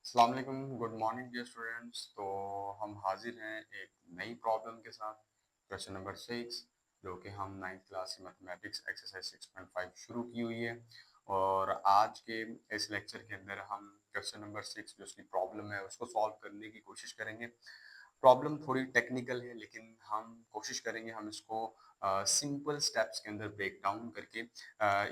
अस्सलाम वालेकुम, good morning dear students. तो हम हाजिर हैं एक नई प्रॉब्लम के साथ। क्वेश्चन नंबर 6 जो कि हम 9th क्लास की मैथमेटिक्स एक्सरसाइज 6.5 शुरू की हुई है। और आज के इस लेक्चर के अंदर हम क्वेश्चन नंबर 6 जो उसकी प्रॉब्लम है उसको सॉल्व करने की कोशिश करेंगे। प्रॉब्लम थोड़ी टेक्निकल है लेकिन हम कोशिश करेंगे हम इसको सिंपल स्टेप्स के अंदर ब्रेक डाउन करके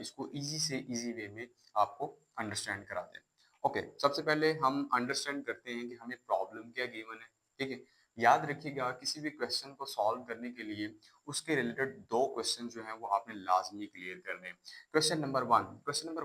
इसको इजी से इजी वे में आपको अंडरस्टैंड करा दें। ओके, सबसे पहले हम अंडरस्टैंड करते हैं कि हमें प्रॉब्लम क्या गिवन है। ठीक है, याद रखिएगा किसी भी क्वेश्चन को सॉल्व करने के लिए उसके रिलेटेड दो क्वेश्चन जो हैं वो आपने लाजमी क्लियर करने हैं। क्वेश्चन नंबर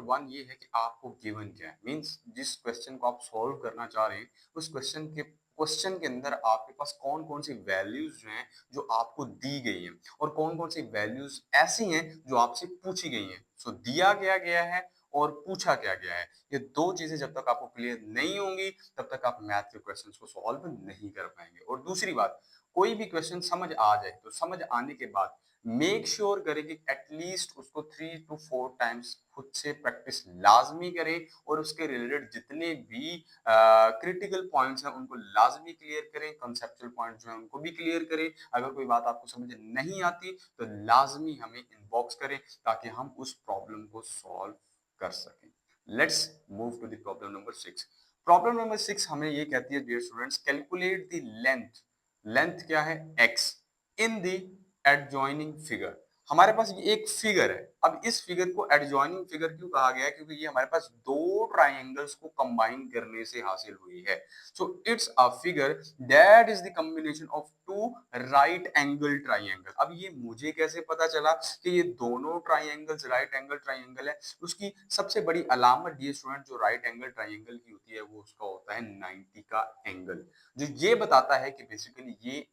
वन ये है कि आपको गिवन क्या है, मींस जिस क्वेश्चन को आप सॉल्व करना चाह रहे हैं उस क्वेश्चन के अंदर आपके पास कौन कौन सी वैल्यूज जो हैं जो आपको दी गई हैं और कौन कौन सी वैल्यूज ऐसी हैं जो आपसे पूछी गई हैं। सो दिया गया गया है और पूछा क्या गया है, ये दो चीजें जब तक आपको क्लियर नहीं होंगी तब तक आप मैथ के क्वेश्चंस को सॉल्व नहीं कर पाएंगे। और दूसरी बात, कोई भी क्वेश्चन समझ आ जाए तो समझ आने के बाद मेक श्योर करें कि एटलीस्ट उसको 3 to 4 टाइम्स खुद से प्रैक्टिस लाजमी करें और उसके रिलेटेड जितने भी क्रिटिकल पॉइंट्स हैं उनको लाजमी क्लियर करें, कंसेप्चुअल पॉइंट जो है उनको भी क्लियर करें। अगर कोई बात आपको समझ नहीं आती तो लाजमी हमें इनबॉक्स करें ताकि हम उस प्रॉब्लम को सॉल्व कर सकें। Let's move to the problem number 6। Problem number 6 हमें ये कहती है dear students, calculate the length. Length क्या है? x in the adjoining figure. हमारे पास ये एक फिगर है। अब इस फिगर को एडजॉइनिंग फिगर क्यों कहा गया है? क्योंकि ये हमारे पास दो ट्राइंगल्स को कंबाइन करने से हासिल हुई है। So it's a figure that is the combination of two right angle triangle. अब ये मुझे कैसे पता चला कि ये दोनों ट्राइंगल्स राइट एंगल ट्राइंगल है? उसकी सबसे बड़ी अलामत डियर स्टूडेंट जो राइट एंगल ट्राइंगल की होती है वो उसका होता है 90 का एंगल, जो ये बताता है कि बेसिकली ये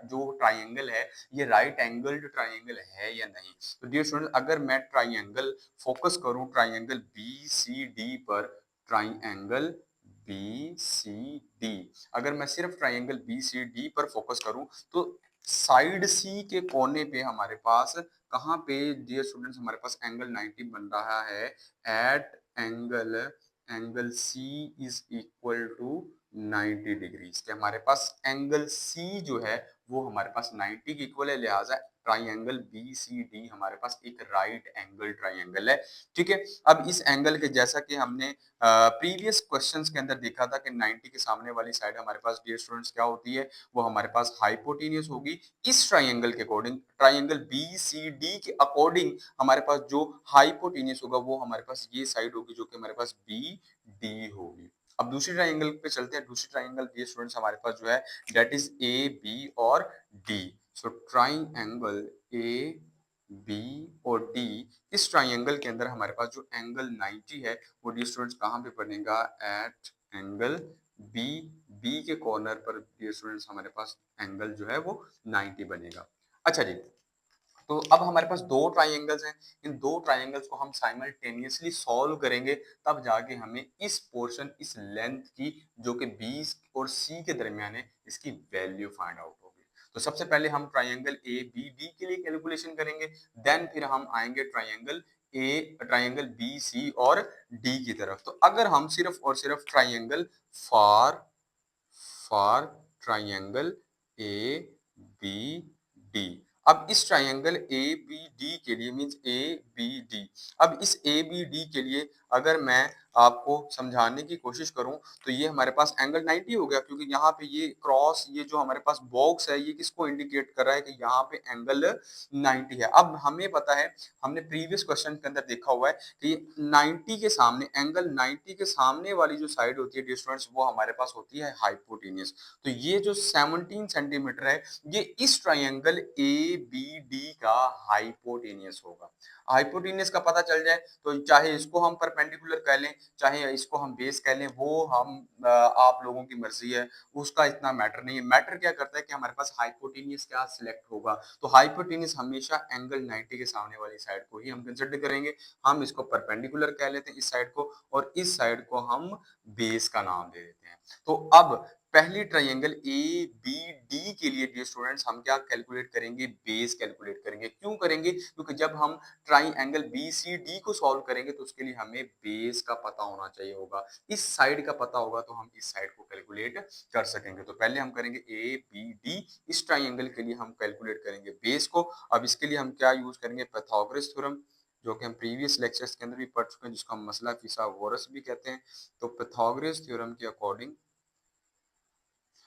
जो ट्राइंगल है ये राइट एंगल्ड ट्राइंगल है या नहीं। तो डियर स्टूडेंट अगर मैं ट्राइंगल फोकस करूं ट्राइंगल बी सी डी पर, ट्राइंगल बी सी डी, अगर मैं सिर्फ ट्राइंगल बी सी डी पर फोकस करूं तो साइड सी के कोने पे हमारे पास कहां पे डियर स्टूडेंट्स हमारे पास एंगल 90 बन रहा है at angle C is equal to 90 degrees के हमारे पास एंगल सी जो है वो हमारे पास 90 के इक्वल है, लिहाजा ट्राइंगल बी सी डी हमारे पास एक राइट एंगल ट्राइंगल है। ठीक है, अब इस एंगल के जैसा कि हमने प्रीवियस क्वेश्चंस के अंदर देखा था कि 90 के सामने वाली साइड हमारे पास डियर स्टूडेंट्स क्या होती है, वो हमारे पास हाइपोटेन्यूस होगी। इस ट्राइंगल के according triangle B C D के अकॉर्डिंग हमारे पास जो हाइपोटेन्यूस होगा वो हमारे पास ये साइड होगी जो कि हमारे पास बी डी होगी। अब दूसरी ट्राइंगल पे चलते हैं। दूसरी ट्राइंगल ये स्टूडेंट्स हमारे पास जो है दैट इज ए बी और D. So triangle A B और डी, इस ट्राइंगल के अंदर हमारे पास जो एंगल 90 है वो डी स्टूडेंट्स कहाँ पे बनेगा? At angle B. बी के कॉर्नर पर डी स्टूडेंट्स हमारे पास एंगल जो है वो 90 बनेगा। अच्छा जी, तो अब हमारे पास दो ट्राइंगल्स हैं। इन दो ट्राइंगल्स को हम साइमल्टेनियसली सॉल्व करेंगे तब जाके हमें इस पोर्शन इस लेंथ की जो कि बी और सी के दरमियान है इसकी वैल्यू फाइंड आउट होगी। तो सबसे पहले हम ट्राइंगल ए बी डी के लिए कैलकुलेशन करेंगे, देन फिर हम आएंगे ट्राइंगल बी सी और डी की तरफ। तो अगर हम सिर्फ और सिर्फ triangle for for triangle A B D, अब इस ट्राइंगल ए बी डी के लिए मींस ए बी डी, अब इस ए बी डी के लिए अगर मैं आपको समझाने की कोशिश करूं तो ये हमारे पास एंगल 90 हो गया, क्योंकि यहाँ पे ये क्रॉस ये जो हमारे पास बॉक्स है ये किसको इंडिकेट कर रहा है कि यहाँ पे एंगल 90 है। अब हमें पता है, हमने प्रीवियस क्वेश्चन के अंदर देखा हुआ है कि 90 के सामने एंगल 90 के सामने वाली जो साइड होती है डिस्टेंस वो हमारे पास होती है हाइपोटेन्यूस। तो ये जो 17 सेंटीमीटर है ये इस ट्राइंगल ए बी डी का हाइपोटेन्यूस होगा। हाइपोटेन्यूस का पता चल जाए तो चाहे इसको हम परपेंडिकुलर कह लें चाहे इसको हम बेस कह लें, वो हम आप लोगों की मर्जी है, उसका इतना मैटर नहीं है। मैटर क्या करता है कि हमारे पास हाइपोटेन्यूस क्या सिलेक्ट होगा। तो हाइपोटेन्यूस हमेशा एंगल 90 के सामने वाली साइड को ही हम कंसिडर करेंगे। हम इसको परपेंडिकुलर कह लेते हैं इस साइड को और इस साइड को हम बेस का नाम दे देते हैं। तो अब पहली ट्राइंगल ए बी डी के लिए डियर स्टूडेंट्स हम क्या कैलकुलेट करेंगे, बेस कैलकुलेट करेंगे। क्यों करेंगे? क्योंकि जब हम ट्राइंगल बी सी डी को सॉल्व करेंगे तो उसके लिए हमें बेस का पता होना चाहिए होगा, इस साइड का पता होगा तो हम इस साइड को कैलकुलेट कर सकेंगे। तो पहले हम करेंगे ए बी डी, इस ट्राइंगल के लिए हम कैलकुलेट करेंगे बेस को। अब इसके लिए हम क्या यूज करेंगे, पाइथागोरस थ्योरम, जो कि हम प्रीवियस लेक्चर्स के अंदर भी पढ़ चुके हैं, जिसको हम मसला फिसागोरस भी कहते हैं। तो पाइथागोरस थ्योरम के अकॉर्डिंग,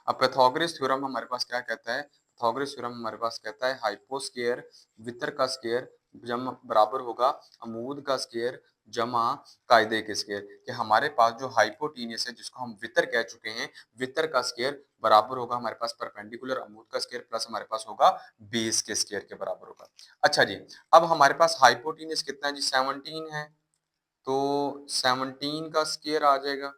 अब पाइथागोरस थ्योरम हमारे पास क्या कहता है, पाइथागोरस थ्योरम हमारे पास कहता है हाइपोस्केयर वितर का स्केयर जमा बराबर होगा अमूद का स्केयर जमा कायदे के स्केयर, कि हमारे पास जो हाइपोटीनियस है जिसको हम वितर कह चुके हैं, वितर का स्केयर बराबर होगा हमारे पास परपेंडिकुलर अमूद का स्केयर प्लस हमारे पास होगा बेस के स्केयर के बराबर होगा। अच्छा जी, अब हमारे पास हाइपोटीनियस कितना है जी, 17 है, तो 17 का स्केयर आ जाएगा।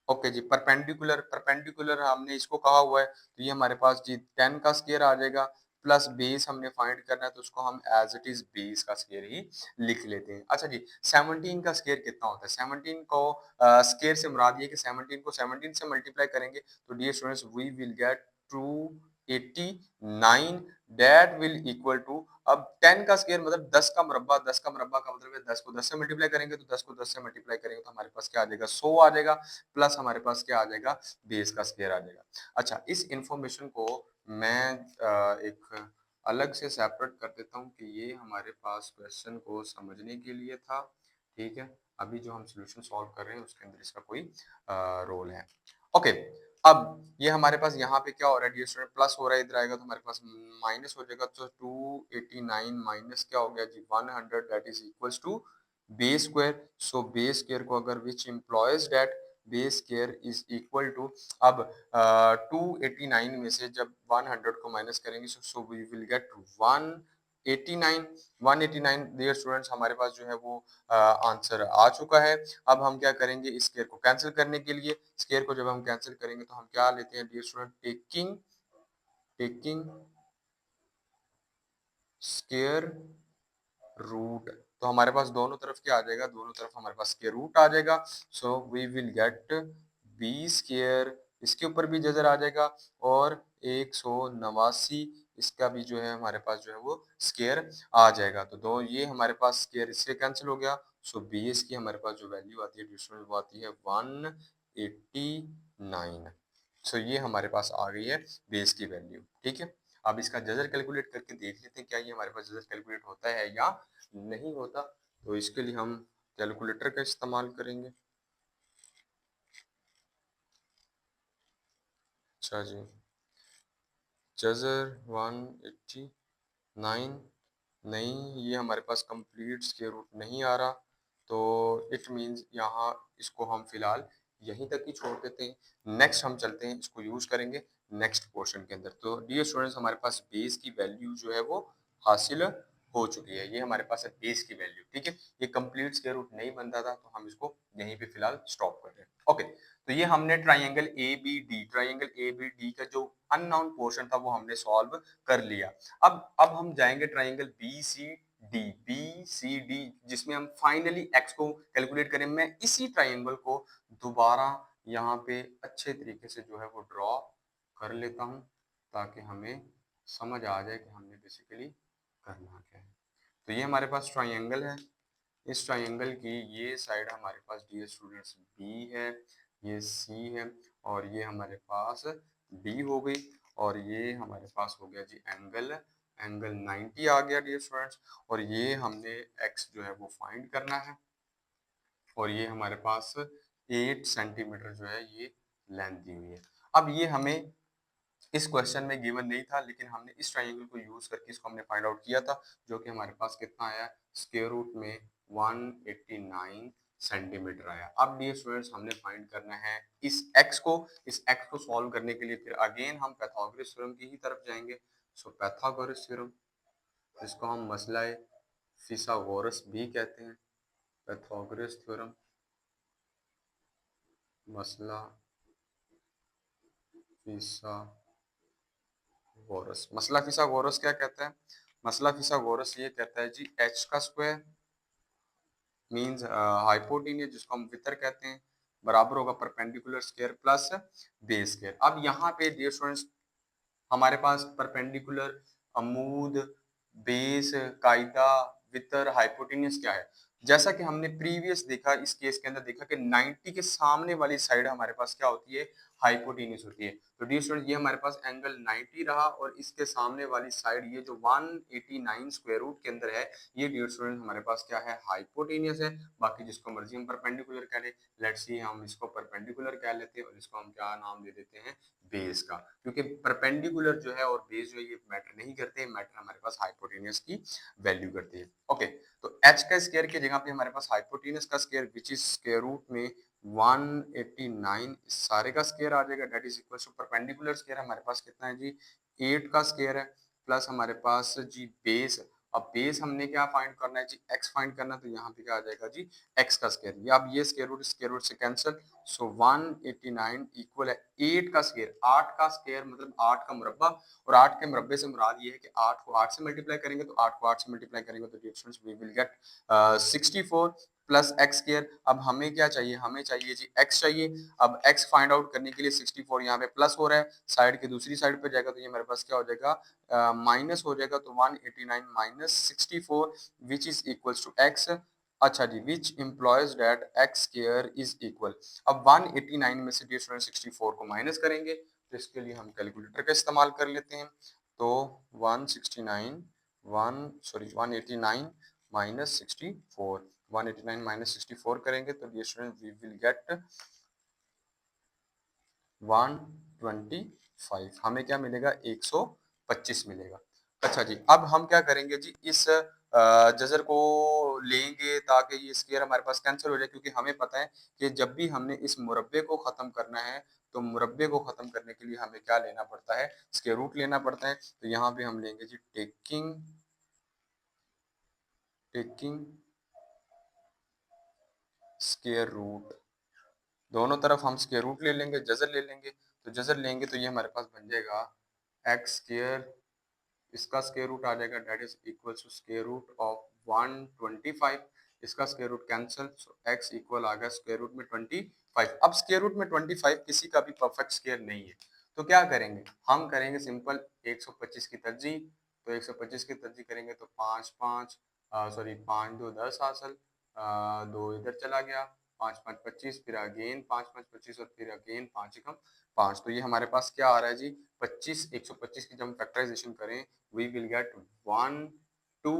ओके जी, परपेंडिकुलर, परपेंडिकुलर हमने इसको कहा हुआ है तो ये हमारे पास जी 10 का स्केयर आ जाएगा, प्लस बेस हमने फाइंड करना है तो उसको हम एज इट इज बेस का स्केयर ही लिख लेते हैं। अच्छा जी, 17 का स्केयर कितना होता है, 17 को स्केयर से मुराद ये कि 17 को 17 से मल्टीप्लाई करेंगे तो dear students we will get 289 that will equal to, अब 10 का स्केयर मतलब 10 का मुरब्बा, 10 का मुरब्बा का मतलब है 10 को 10 से मल्टीप्लाई करेंगे तो 10 को 10 से मल्टीप्लाई करेंगे तो हमारे पास क्या आ जाएगा, 100 आ जाएगा, प्लस हमारे पास क्या आ जाएगा, बेस का स्केयर आ जाएगा। अच्छा, इस इंफॉर्मेशन को मैं एक अलग से सेपरेट कर देता हूँ कि ये हमारे पास क्वेश्चन को समझने के लिए था, ठीक है। अभी जो हम सॉल्यूशन सॉल्व कर रहे हैं उसके अंदर इसका कोई रोल है। ओके, अब ये हमारे पास यहाँ पे क्या हो रहा है डियर स्टूडेंट, प्लस हो रहा है, इधर आएगा तो हमारे पास माइनस हो जाएगा, तो 289 माइनस क्या हो गया जी 100 that is equals to base square. So base square को अगर which implies that base square is equal to, अब 289 में से जब 100 को माइनस करेंगे so we will get 189, 189 dear students हमारे पास जो है वो आंसर आ चुका है। अब हम क्या करेंगे, इस स्क्वायर को कैंसिल करने के लिए, स्क्वायर को जब हम कैंसिल करेंगे तो हम क्या लेते हैं dear student, taking taking square root, तो हमारे पास दोनों तरफ क्या आ जाएगा, दोनों तरफ हमारे पास स्क्वायर रूट आ जाएगा। So we will get B square, इसके ऊपर भी जजर आ जाएगा, और 189 इसका भी जो है हमारे पास जो है वो स्क्वायर आ जाएगा। तो दो ये हमारे पास स्क्वायर इससे कैंसिल हो गया। सो बेस की हमारे पास जो वैल्यू आती है डिस्टेंस वो आती है 189। सो ये हमारे पास आ गई है बेस की वैल्यू, ठीक है। अब इसका जजर कैलकुलेट करके देख लेते हैं क्या ये हमारे पास जजर कैलकुलेट होता है या नहीं होता। तो इसके लिए हम कैलकुलेटर का इस्तेमाल करेंगे। अच्छा जी, जजर 189 नहीं, ये हमारे पास कंप्लीट स्क्वायर रूट नहीं आ रहा, तो इट मींस यहाँ इसको हम फिलहाल यहीं तक ही छोड़ देते हैं। नेक्स्ट हम चलते हैं, इसको यूज करेंगे नेक्स्ट पोर्शन के अंदर। तो डियर स्टूडेंट्स हमारे पास बेस की वैल्यू जो है वो हासिल हो चुकी है, ये हमारे पास है बेस की वैल्यू, ठीक है। ये कंप्लीट स्क्वायर रूट नहीं बनता था तो हम इसको यहीं पे फिलहाल स्टॉप कर रहे हैं। ओके, तो ये हमने triangle A B D, triangle A B D का जो अननोन पोर्शन था वो हमने सॉल्व कर लिया। अब हम जाएंगे triangle B C D, B C D जिसमें हम फाइनली एक्स को कैलकुलेट करें। मैं इसी ट्राइंगल को दोबारा यहाँ पे अच्छे तरीके से जो है वो ड्रॉ कर लेता हूँ ताकि हमें समझ आ जाए कि हमने बेसिकली करना क्या है। तो ये हमारे पास ट्राइंगल है, इस ट्राइंगल की ये साइड हमारे पास डियर स्टूडेंट्स बी है, ये सी है, और ये हमारे पास डी हो गई, और ये हमारे पास हो गया जी एंगल, एंगल 90 आ गया डियर स्टूडेंट्स। और ये हमने एक्स जो है वो फाइंड करना है, और ये हमारे पास 8 सेंटीमीटर जो है ये लेंथ दी हुई है। अब ये हमें इस क्वेश्चन में गिवन नहीं था, लेकिन हमने इस ट्राइंगल को यूज करके इसको हमने फाइंड आउट किया था, जो कि हमारे पास कितना आया, स्क्वायर रूट में 189 सेंटीमीटर आया। अब डियर स्टूडेंट्स हमने फाइंड करना है इस x को, इस x को सॉल्व करने के लिए फिर अगेन हम पाइथागोरस थ्योरम की ही तरफ जाएंगे। सो पाइथागोरस थ्योरम, जिसको हम मसला फिसागोरस भी कहते हैं, पाइथागोरस थ्योरम, मसला फिसागोरस, मसला फिसागोरस क्या कहता है, मसला फिसागोरस ये कहता है जी h का स्क्वायर मींस हाइपोटेन्यूज जिसको हम वितर कहते हैं, बराबर होगा perpendicular square plus base square. अब यहाँ पे डियर स्टूडेंट्स हमारे पास परपेंडिकुलर, अमूद, बेस, कायदा, वितर, हाइपोटेन्यूज क्या है? जैसा कि हमने प्रीवियस देखा, इस केस के अंदर देखा कि 90 के सामने वाली साइड हमारे पास क्या होती है? हाइपोटेन्यूज होती है। तो डियर स्टूडेंट ये हमारे पास एंगल 90 रहा और इसके सामने वाली साइड ये जो 189 स्क्वायर रूट के अंदर है, ये डियर स्टूडेंट हमारे पास क्या है? हाइपोटेन्यूज है। बाकी जिसको मर्जी हम परपेंडिकुलर कह लें, लेट्स सी हम इसको परपेंडिकुलर कह लेते हैं और इसको हम क्या नाम दे देते हैं? बेस का, क्योंकि परपेंडिकुलर जो है और बेस जो है ये मैटर नहीं करते, मैटर हमारे पास हाइपोटेन्यूज की वैल्यू करती है। ओके, तो h का स्क्वायर की जगह पे हमारे पास हाइपोटेन्यूज का square which is square root में 189 सारे का स्क्वायर आ जाएगा, that is equal to perpendicular square हमारे पास कितना है जी? 8 का स्क्वायर है प्लस हमारे पास जी बेस। अब बेस हमने क्या फाइंड करना है जी? x फाइंड करना, तो यहाँ पे क्या आ जाएगा जी? x का स्क्वायर। या अब ये स्क्वायर रूट से कैंसिल, सो 189 इक्वल है 8 का स्क्वायर। 8 का स्क्वायर मतलब 8 का मुरब्बा, और 8 के मुरब्बे से मुराद ये है कि 8 को 8 से मल्टीप्लाई करेंगे, तो 8 को 8 से मल्टीप्लाई करेंगे तो difference we will get 64 plus x square. अब हमें क्या चाहिए? हमें चाहिए जी x चाहिए। अब x फाइंड आउट करने के लिए 64 यहाँ पे प्लस हो रहा है, साइड की दूसरी साइड पे जाएगा तो ये मेरे पास क्या हो जाएगा? माइनस हो जाएगा, तो 189 minus 64 which is equals to x। अच्छा जी, which implies that X square is equal. अब 189 में से डियर स्टूडेंट 64 को माइनस करेंगे, तो इसके लिए हम कैलकुलेटर का इस्तेमाल कर लेते हैं। तो 169 189 माइनस 64, 189 माइनस 64 करेंगे तो dear student we will get 125। हमें क्या मिलेगा? 125 मिलेगा। अच्छा जी, अब हम क्या करेंगे जी? इस जजर को लेंगे ताकि ये स्क्वायर हमारे पास कैंसिल हो जाए, क्योंकि हमें पता है कि जब भी हमने इस मुरब्बे को खत्म करना है तो मुरब्बे को खत्म करने के लिए हमें क्या लेना पड़ता है? स्क्वायर रूट लेना पड़ता है। तो यहाँ पे हम लेंगे जी टेकिंग स्क्वायर रूट। दोनों तरफ हम स्क्वायर रूट ले लेंगे, जजर ले लेंगे। तो जजर लेंगे तो ये हमारे पास बन जाएगा एक्स स्क्वायर, इसका स्क्वायर रूट आ जाएगा, that is equal to square root of 125। इसका square root cancel, so x equal आ गया स्क्वायर रूट में 25। अब स्क्वायर रूट में 25 किसी का भी परफेक्ट स्क्वायर नहीं है, तो क्या करेंगे? हम करेंगे सिंपल 125 की तरजीह। तो 125 की तरजीह करेंगे तो 5 5 सॉरी 5 2 10 हासिल, 2 इधर चला गया, 5 5 25, फिर अगेन 5 5 25 और फिर अगेन 5 एकम 5। तो ये हमारे पास क्या आ रहा है जी? 25। 125 की जब हम फैक्टराइजेशन करें we will get 1 2,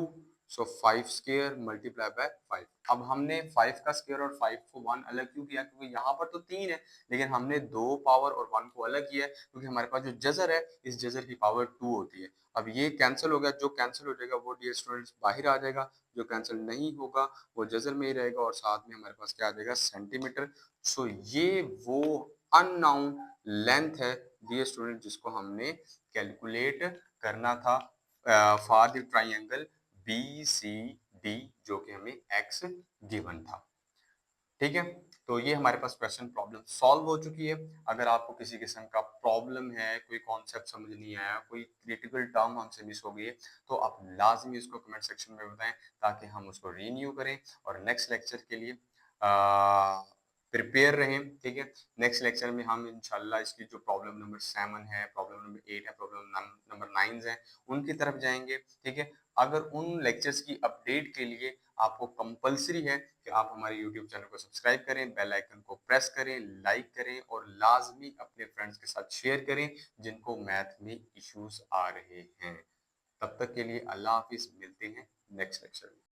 so 5 square multiply by 5। अब हमने 5 का स्क्वायर और 5 को 1 अलग क्यों किया? क्योंकि यहाँ पर तो 3 है, लेकिन हमने 2 पावर और 1 को अलग किया है क्योंकि हमारे पास जो जजर है, इस जजर की पावर 2 होती है। अब ये कैंसिल हो गया, जो कैंसिल हो जाएगा वो डियर स्टूडेंट्स बाहर आ जाएगा, जो कैंसिल नहीं होगा वो जजर में ही रहेगा, और साथ में हमारे पास क्या आ जाएगा? सेंटीमीटर। सो ये वो अननाउन लेंथ है डियर स्टूडेंट जिसको हमने कैलकुलेट करना था फॉर द ट्राइंगल BCD, जो कि हमें x गिवन था। ठीक है, तो ये हमारे पास क्वेश्चन प्रॉब्लम सॉल्व हो चुकी है। अगर आपको किसी किस्म का प्रॉब्लम है, कोई कॉन्सेप्ट समझ नहीं आया, कोई क्रिटिकल टर्म हमसे मिस हो गई है, तो आप लाजमी उसको कमेंट सेक्शन में बताएं ताकि हम उसको रीन्यू करें और नेक्स्ट लेक्चर के लिए प्रिपेयर रहें। ठीक है, नेक्स्ट लेक्चर में हम इंशाल्लाह इसकी जो प्रॉब्लम नंबर 7 है, प्रॉब्लम नंबर 8 है, प्रॉब्लम नंबर 9 है, उनकी तरफ जाएंगे। ठीक है, अगर उन लेक्चर्स की अपडेट के लिए आपको कंपलसरी है कि आप हमारे यूट्यूब चैनल को सब्सक्राइब करें, बेल आइकन को प्रेस करें, लाइक करें और लाजमी अपने फ्रेंड्स के साथ शेयर करें जिनको मैथ में इश्यूज आ रहे हैं। तब तक के लिए अल्लाह हाफिज, मिलते हैं नेक्स्ट लेक्चर में।